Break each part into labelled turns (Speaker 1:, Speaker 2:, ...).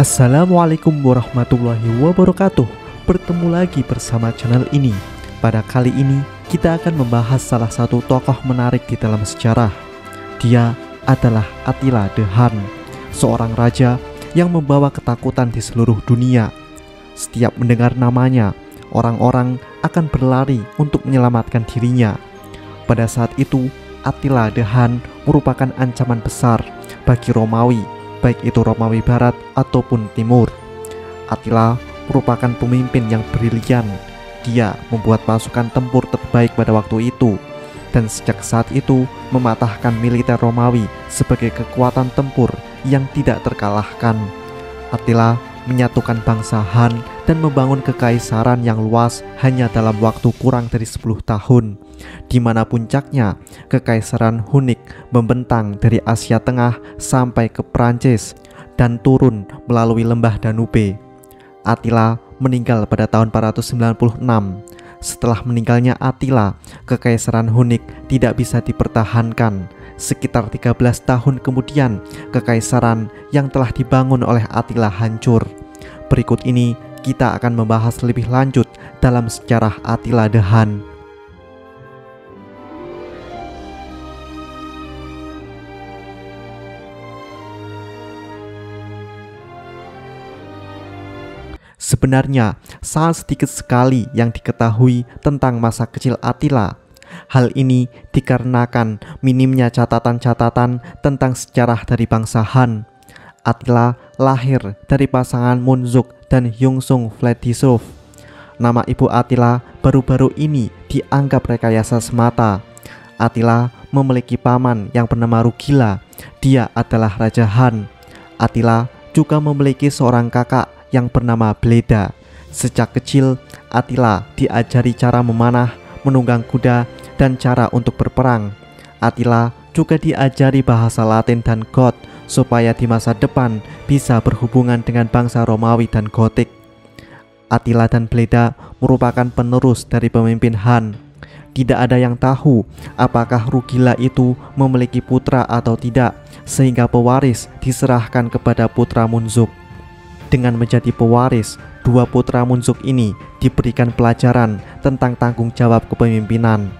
Speaker 1: Assalamualaikum warahmatullahi wabarakatuh. Bertemu lagi bersama channel ini. Pada kali ini kita akan membahas salah satu tokoh menarik di dalam sejarah. Dia adalah Attila the Hun, seorang raja yang membawa ketakutan di seluruh dunia. Setiap mendengar namanya, orang-orang akan berlari untuk menyelamatkan dirinya. Pada saat itu, Attila the Hun merupakan ancaman besar bagi Romawi, baik itu Romawi Barat ataupun Timur. Attila merupakan pemimpin yang brilian. Dia membuat pasukan tempur terbaik pada waktu itu, dan sejak saat itu mematahkan militer Romawi sebagai kekuatan tempur yang tidak terkalahkan. Attila menyatukan bangsa Han dan membangun kekaisaran yang luas hanya dalam waktu kurang dari 10 tahun, di mana puncaknya kekaisaran Hunik membentang dari Asia Tengah sampai ke Prancis dan turun melalui lembah Danube. Attila meninggal pada tahun 496. Setelah meninggalnya Attila, kekaisaran Hunik tidak bisa dipertahankan. Sekitar 13 tahun kemudian, kekaisaran yang telah dibangun oleh Attila hancur. Berikut ini kita akan membahas lebih lanjut dalam sejarah Attila the Hun. Sebenarnya, sangat sedikit sekali yang diketahui tentang masa kecil Attila. Hal ini dikarenakan minimnya catatan-catatan tentang sejarah dari bangsa Han. Attila lahir dari pasangan Munzuk dan Yungsung Vladisław. Nama ibu Attila baru-baru ini dianggap rekayasa semata. Attila memiliki paman yang bernama Rugila. Dia adalah Raja Han. Attila juga memiliki seorang kakak yang bernama Bleda. Sejak kecil, Attila diajari cara memanah, menunggang kuda, dan cara untuk berperang. Attila juga diajari bahasa Latin dan Goth supaya di masa depan bisa berhubungan dengan bangsa Romawi dan Gotik. Attila dan Bleda merupakan penerus dari pemimpin Han. Tidak ada yang tahu apakah Rugila itu memiliki putra atau tidak, sehingga pewaris diserahkan kepada putra Munzuk. Dengan menjadi pewaris, dua putra Munzuk ini diberikan pelajaran tentang tanggung jawab kepemimpinan.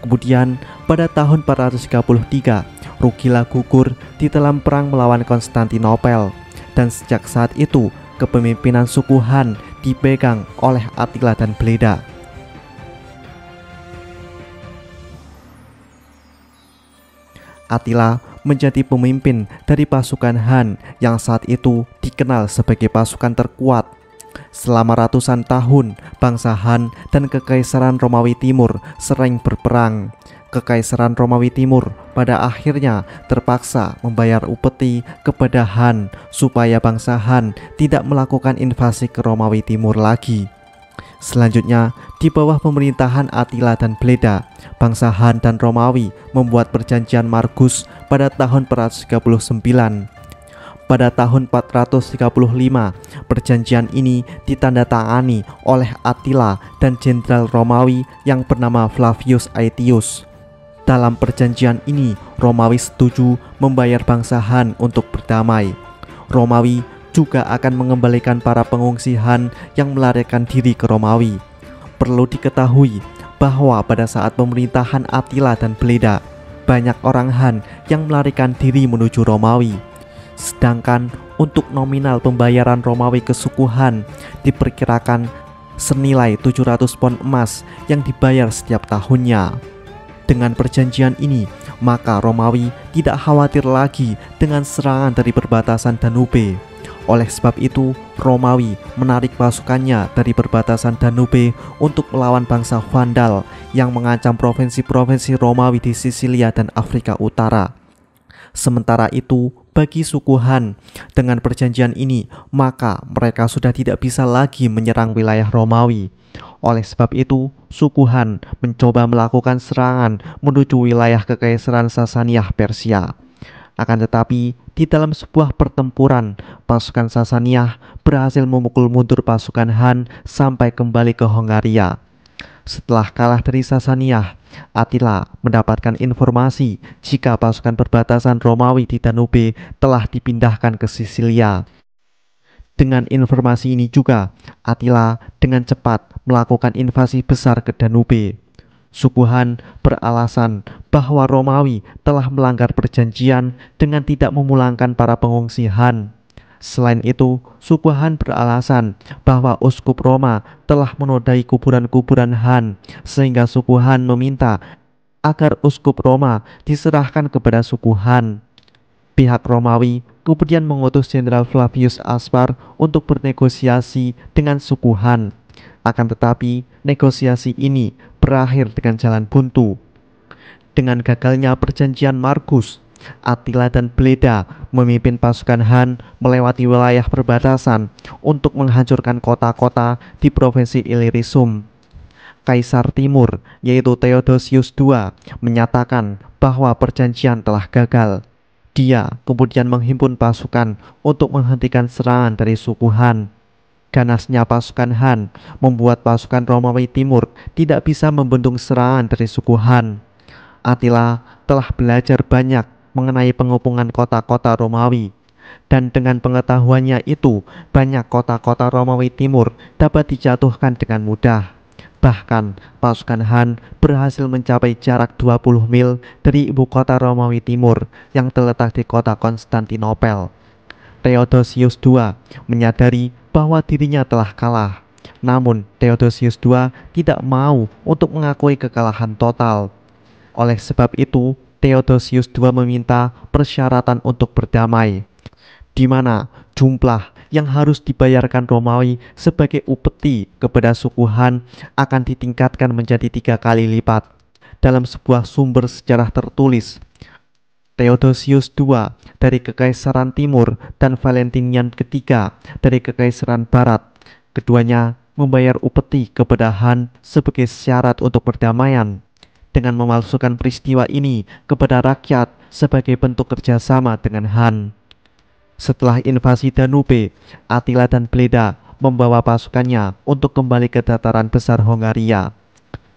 Speaker 1: Kemudian pada tahun 433, Rugila gugur di dalam perang melawan Konstantinopel, dan sejak saat itu kepemimpinan suku Han dipegang oleh Attila dan Bleda. Attila menjadi pemimpin dari pasukan Han yang saat itu dikenal sebagai pasukan terkuat. Selama ratusan tahun, bangsa Han dan Kekaisaran Romawi Timur sering berperang. Kekaisaran Romawi Timur pada akhirnya terpaksa membayar upeti kepada Han supaya bangsa Han tidak melakukan invasi ke Romawi Timur lagi. Selanjutnya, di bawah pemerintahan Attila dan Bleda, bangsa Han dan Romawi membuat perjanjian Margus pada tahun 439. Pada tahun 435, perjanjian ini ditandatangani oleh Attila dan jenderal Romawi yang bernama Flavius Aetius. Dalam perjanjian ini, Romawi setuju membayar bangsa Han untuk berdamai. Romawi juga akan mengembalikan para pengungsi Han yang melarikan diri ke Romawi. Perlu diketahui bahwa pada saat pemerintahan Attila dan Bleda, banyak orang Han yang melarikan diri menuju Romawi. Sedangkan untuk nominal pembayaran Romawi ke suku Han diperkirakan senilai 700 pon emas yang dibayar setiap tahunnya. Dengan perjanjian ini, maka Romawi tidak khawatir lagi dengan serangan dari perbatasan Danube. Oleh sebab itu, Romawi menarik pasukannya dari perbatasan Danube untuk melawan bangsa Vandal yang mengancam provinsi-provinsi Romawi di Sisilia dan Afrika Utara. Sementara itu, bagi suku Han, dengan perjanjian ini, maka mereka sudah tidak bisa lagi menyerang wilayah Romawi. Oleh sebab itu, suku Han mencoba melakukan serangan menuju wilayah Kekaisaran Sasaniah Persia. Akan tetapi, di dalam sebuah pertempuran, pasukan Sasaniah berhasil memukul mundur pasukan Han sampai kembali ke Hongaria. Setelah kalah dari Sasaniah, Attila mendapatkan informasi jika pasukan perbatasan Romawi di Danube telah dipindahkan ke Sisilia. Dengan informasi ini juga, Attila dengan cepat melakukan invasi besar ke Danube. Suku Han beralasan bahwa Romawi telah melanggar perjanjian dengan tidak memulangkan para pengungsi Han. Selain itu, suku Han beralasan bahwa uskup Roma telah menodai kuburan-kuburan Han, sehingga suku Han meminta agar uskup Roma diserahkan kepada suku Han. Pihak Romawi kemudian mengutus Jenderal Flavius Aspar untuk bernegosiasi dengan suku Han. Akan tetapi, negosiasi ini berakhir dengan jalan buntu. Dengan gagalnya perjanjian Margus, Attila dan Bleda memimpin pasukan Han melewati wilayah perbatasan untuk menghancurkan kota-kota di provinsi Illyricum. Kaisar Timur, yaitu Theodosius II, menyatakan bahwa perjanjian telah gagal. Dia kemudian menghimpun pasukan untuk menghentikan serangan dari suku Han. Ganasnya pasukan Han membuat pasukan Romawi Timur tidak bisa membendung serangan dari suku Han. Attila telah belajar banyak mengenai pengepungan kota-kota Romawi, dan dengan pengetahuannya itu, banyak kota-kota Romawi Timur dapat dijatuhkan dengan mudah. Bahkan, pasukan Han berhasil mencapai jarak 20 mil dari ibu kota Romawi Timur yang terletak di kota Konstantinopel. Theodosius II menyadari bahwa dirinya telah kalah. Namun, Theodosius II tidak mau untuk mengakui kekalahan total. Oleh sebab itu, Theodosius II meminta persyaratan untuk berdamai, di mana jumlah yang harus dibayarkan Romawi sebagai upeti kepada suku Han akan ditingkatkan menjadi 3 kali lipat. Dalam sebuah sumber sejarah tertulis, Theodosius II dari Kekaisaran Timur dan Valentinian III dari Kekaisaran Barat, keduanya membayar upeti kepada Han sebagai syarat untuk perdamaian, dengan memalsukan peristiwa ini kepada rakyat sebagai bentuk kerjasama dengan Han. Setelah invasi Danube, Attila dan Bleda membawa pasukannya untuk kembali ke dataran besar Hongaria.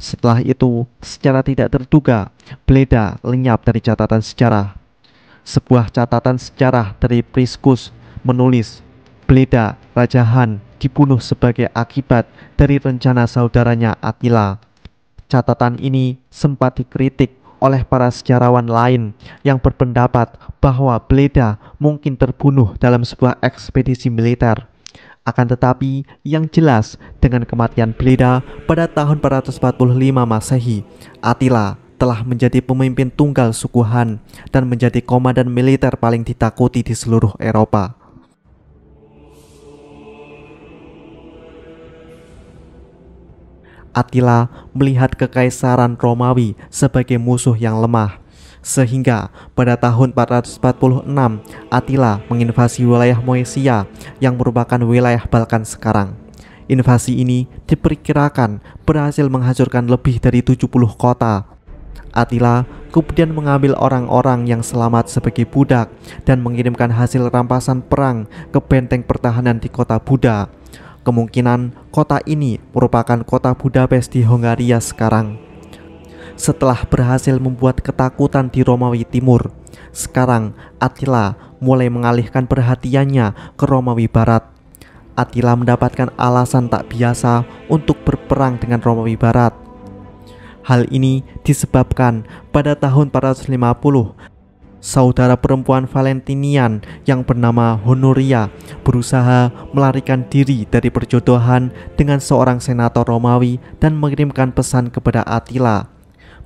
Speaker 1: Setelah itu, secara tidak terduga, Bleda lenyap dari catatan sejarah. Sebuah catatan sejarah dari Priscus menulis, Bleda, Raja Han, dibunuh sebagai akibat dari rencana saudaranya Attila. Catatan ini sempat dikritik oleh para sejarawan lain yang berpendapat bahwa Bleda mungkin terbunuh dalam sebuah ekspedisi militer. Akan tetapi, yang jelas dengan kematian Bleda pada tahun 445 Masehi, Attila telah menjadi pemimpin tunggal suku Han dan menjadi komandan militer paling ditakuti di seluruh Eropa. Attila melihat kekaisaran Romawi sebagai musuh yang lemah, sehingga pada tahun 446 Attila menginvasi wilayah Moesia yang merupakan wilayah Balkan sekarang. Invasi ini diperkirakan berhasil menghancurkan lebih dari 70 kota. Attila kemudian mengambil orang-orang yang selamat sebagai budak dan mengirimkan hasil rampasan perang ke benteng pertahanan di kota Buda. Kemungkinan kota ini merupakan kota Budapest di Hongaria sekarang. Setelah berhasil membuat ketakutan di Romawi Timur, sekarang Attila mulai mengalihkan perhatiannya ke Romawi Barat. Attila mendapatkan alasan tak biasa untuk berperang dengan Romawi Barat. Hal ini disebabkan pada tahun 450, saudara perempuan Valentinian yang bernama Honoria berusaha melarikan diri dari perjodohan dengan seorang senator Romawi dan mengirimkan pesan kepada Attila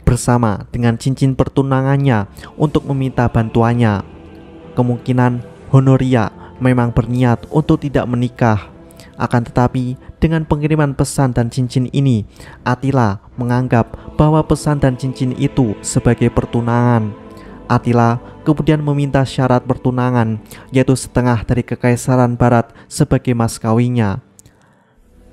Speaker 1: bersama dengan cincin pertunangannya untuk meminta bantuannya. Kemungkinan Honoria memang berniat untuk tidak menikah. Akan tetapi, dengan pengiriman pesan dan cincin ini, Attila menganggap bahwa pesan dan cincin itu sebagai pertunangan. Attila kemudian meminta syarat pertunangan, yaitu setengah dari Kekaisaran Barat sebagai mas kawinnya.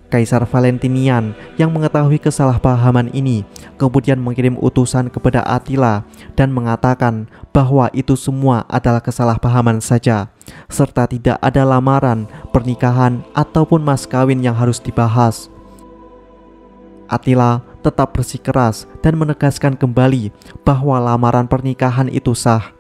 Speaker 1: Kaisar Valentinian yang mengetahui kesalahpahaman ini kemudian mengirim utusan kepada Attila dan mengatakan bahwa itu semua adalah kesalahpahaman saja, serta tidak ada lamaran, pernikahan, ataupun mas kawin yang harus dibahas. Attila tetap bersikeras dan menegaskan kembali bahwa lamaran pernikahan itu sah.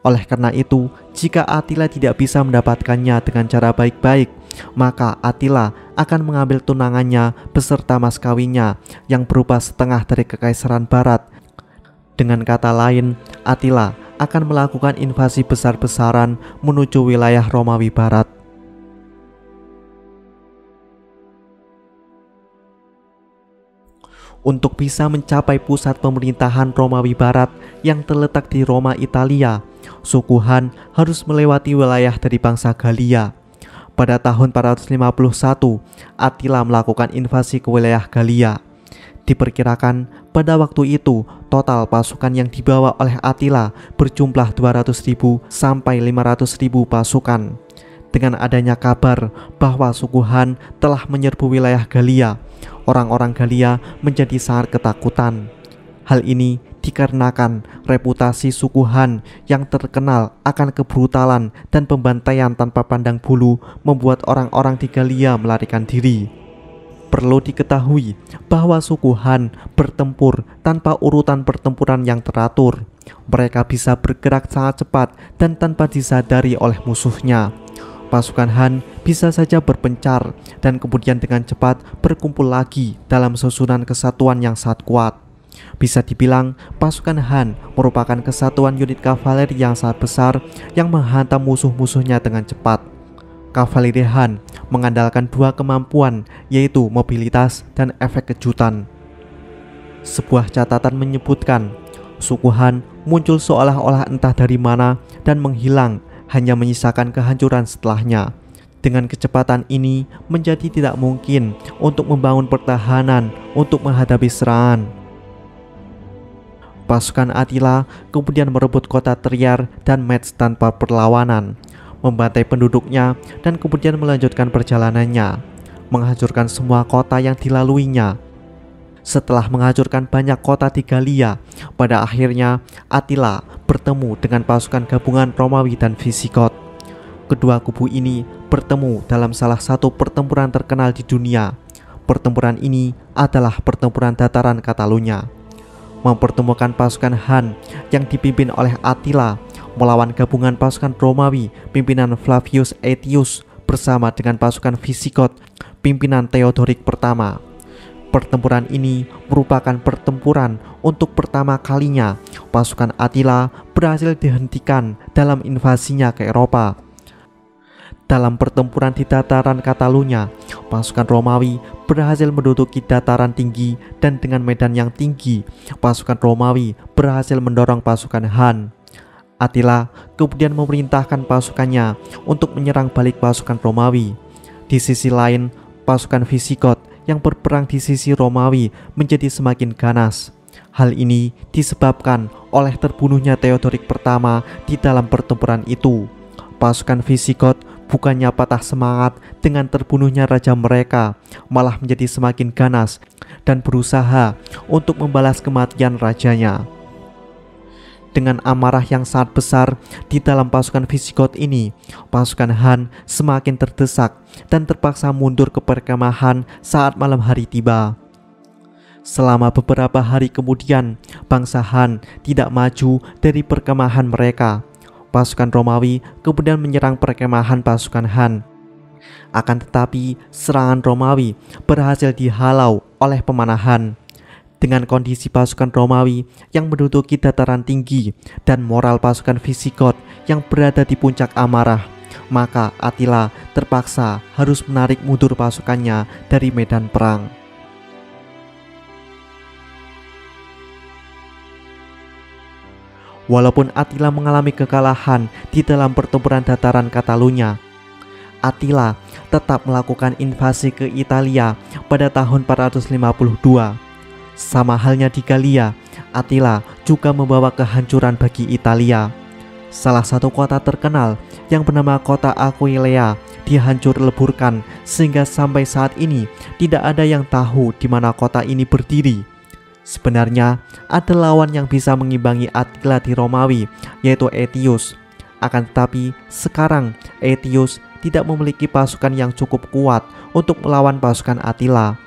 Speaker 1: Oleh karena itu, jika Attila tidak bisa mendapatkannya dengan cara baik-baik, maka Attila akan mengambil tunangannya beserta mas kawinnya yang berupa setengah dari kekaisaran barat. Dengan kata lain, Attila akan melakukan invasi besar-besaran menuju wilayah Romawi Barat. Untuk bisa mencapai pusat pemerintahan Romawi Barat yang terletak di Roma, Italia, suku Han harus melewati wilayah dari bangsa Galia. Pada tahun 451, Attila melakukan invasi ke wilayah Galia. Diperkirakan pada waktu itu total pasukan yang dibawa oleh Attila berjumlah 200.000 sampai 500.000 pasukan. Dengan adanya kabar bahwa suku Han telah menyerbu wilayah Galia, orang-orang Galia menjadi sangat ketakutan. Hal ini dikarenakan reputasi suku Han yang terkenal akan kebrutalan dan pembantaian tanpa pandang bulu membuat orang-orang di Galia melarikan diri. Perlu diketahui bahwa suku Han bertempur tanpa urutan pertempuran yang teratur. Mereka bisa bergerak sangat cepat dan tanpa disadari oleh musuhnya. Pasukan Han bisa saja berpencar dan kemudian dengan cepat berkumpul lagi dalam susunan kesatuan yang sangat kuat. Bisa dibilang pasukan Han merupakan kesatuan unit kavaleri yang sangat besar yang menghantam musuh-musuhnya dengan cepat. Kavaleri Han mengandalkan dua kemampuan, yaitu mobilitas dan efek kejutan. Sebuah catatan menyebutkan suku Han muncul seolah-olah entah dari mana dan menghilang, hanya menyisakan kehancuran setelahnya. Dengan kecepatan ini menjadi tidak mungkin untuk membangun pertahanan untuk menghadapi serangan. Pasukan Attila kemudian merebut kota Trier dan Metz tanpa perlawanan, membantai penduduknya dan kemudian melanjutkan perjalanannya, menghancurkan semua kota yang dilaluinya. Setelah menghancurkan banyak kota di Galia, pada akhirnya Attila bertemu dengan pasukan gabungan Romawi dan Visigot. Kedua kubu ini bertemu dalam salah satu pertempuran terkenal di dunia. Pertempuran ini adalah pertempuran dataran Catalunya, mempertemukan pasukan Han yang dipimpin oleh Attila melawan gabungan pasukan Romawi pimpinan Flavius Aetius bersama dengan pasukan Visigot pimpinan Theodoric pertama. Pertempuran ini merupakan pertempuran untuk pertama kalinya pasukan Attila berhasil dihentikan dalam invasinya ke Eropa. Dalam pertempuran di dataran Catalunya, pasukan Romawi berhasil menduduki dataran tinggi dan dengan medan yang tinggi, pasukan Romawi berhasil mendorong pasukan Han. Attila kemudian memerintahkan pasukannya untuk menyerang balik pasukan Romawi. Di sisi lain, pasukan Visigot yang berperang di sisi Romawi menjadi semakin ganas. Hal ini disebabkan oleh terbunuhnya Theodoric pertama di dalam pertempuran itu. Pasukan Visigot bukannya patah semangat dengan terbunuhnya raja mereka, malah menjadi semakin ganas dan berusaha untuk membalas kematian rajanya. Dengan amarah yang sangat besar di dalam pasukan Visigot ini, pasukan Han semakin terdesak dan terpaksa mundur ke perkemahan saat malam hari tiba. Selama beberapa hari kemudian, bangsa Han tidak maju dari perkemahan mereka. Pasukan Romawi kemudian menyerang perkemahan pasukan Han. Akan tetapi, serangan Romawi berhasil dihalau oleh pemanah Han. Dengan kondisi pasukan Romawi yang menduduki dataran tinggi dan moral pasukan Visigot yang berada di puncak amarah, maka Attila terpaksa harus menarik mundur pasukannya dari medan perang. Walaupun Attila mengalami kekalahan di dalam pertempuran dataran Catalunya, Attila tetap melakukan invasi ke Italia pada tahun 452. Sama halnya di Galia, Attila juga membawa kehancuran bagi Italia. Salah satu kota terkenal yang bernama kota Aquileia dihancur leburkan sehingga sampai saat ini tidak ada yang tahu di mana kota ini berdiri. Sebenarnya ada lawan yang bisa mengimbangi Attila di Romawi, yaitu Aetius. Akan tetapi sekarang Aetius tidak memiliki pasukan yang cukup kuat untuk melawan pasukan Attila.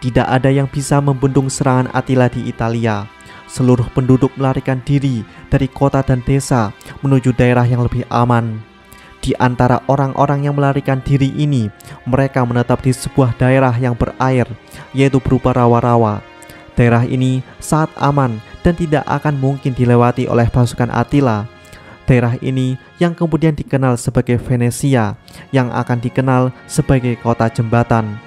Speaker 1: Tidak ada yang bisa membendung serangan Attila di Italia. Seluruh penduduk melarikan diri dari kota dan desa menuju daerah yang lebih aman. Di antara orang-orang yang melarikan diri ini, mereka menetap di sebuah daerah yang berair, yaitu berupa rawa-rawa. Daerah ini sangat aman dan tidak akan mungkin dilewati oleh pasukan Attila. Daerah ini yang kemudian dikenal sebagai Venesia, yang akan dikenal sebagai kota jembatan.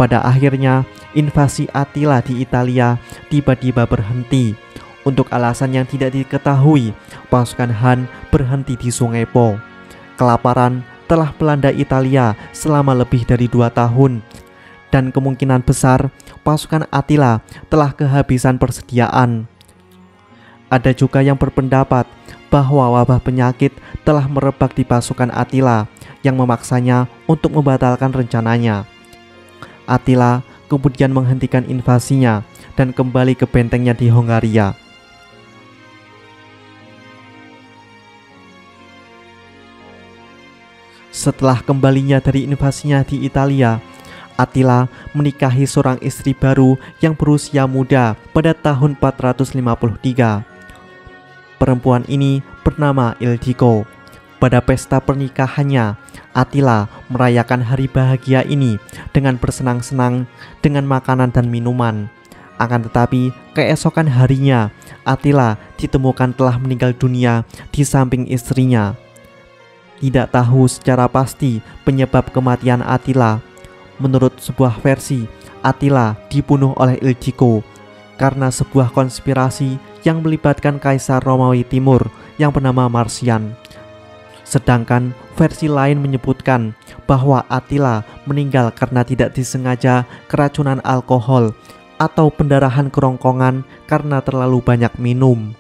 Speaker 1: Pada akhirnya, invasi Attila di Italia tiba-tiba berhenti. Untuk alasan yang tidak diketahui, pasukan Han berhenti di Sungai Po. Kelaparan telah melanda Italia selama lebih dari 2 tahun, dan kemungkinan besar pasukan Attila telah kehabisan persediaan. Ada juga yang berpendapat bahwa wabah penyakit telah merebak di pasukan Attila yang memaksanya untuk membatalkan rencananya. Attila kemudian menghentikan invasinya dan kembali ke bentengnya di Hongaria. Setelah kembalinya dari invasinya di Italia, Attila menikahi seorang istri baru yang berusia muda pada tahun 453. Perempuan ini bernama Ildiko. Pada pesta pernikahannya, Attila merayakan hari bahagia ini dengan bersenang-senang dengan makanan dan minuman. Akan tetapi, keesokan harinya, Attila ditemukan telah meninggal dunia di samping istrinya. Tidak tahu secara pasti penyebab kematian Attila. Menurut sebuah versi, Attila dibunuh oleh Ildiko karena sebuah konspirasi yang melibatkan Kaisar Romawi Timur yang bernama Marsian. Sedangkan versi lain menyebutkan bahwa Attila meninggal karena tidak disengaja keracunan alkohol atau pendarahan kerongkongan karena terlalu banyak minum.